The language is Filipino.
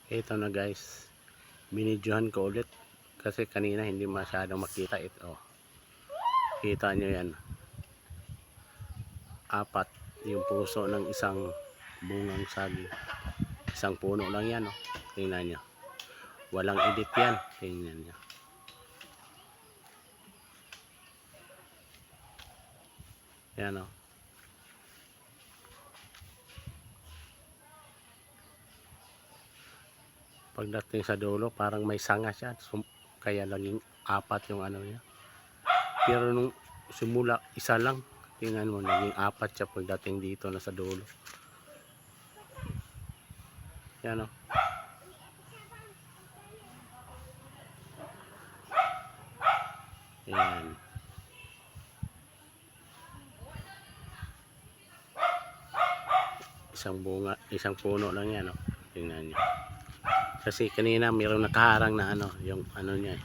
Ito na guys, binidyohan ko ulit kasi kanina hindi masyadong makita ito. Kita nyo yan, apat yung puso ng isang bungang saging. Isang puno lang yan, oh. Tingnan nyo, walang edit yan. Tingnan nyo, yan, oh. Pagdating sa dulo parang may sanga siya, kaya naging apat yung ano niya. Pero nung simula isa lang, tingnan mo, naging apat siya pagdating dito na sa dulo. Yan, oh. Yan. Isang bunga, isang puno lang yan, oh. Tingnan nyo. Kasi kanina mayroong nakaharang na ano, yung ano niya eh.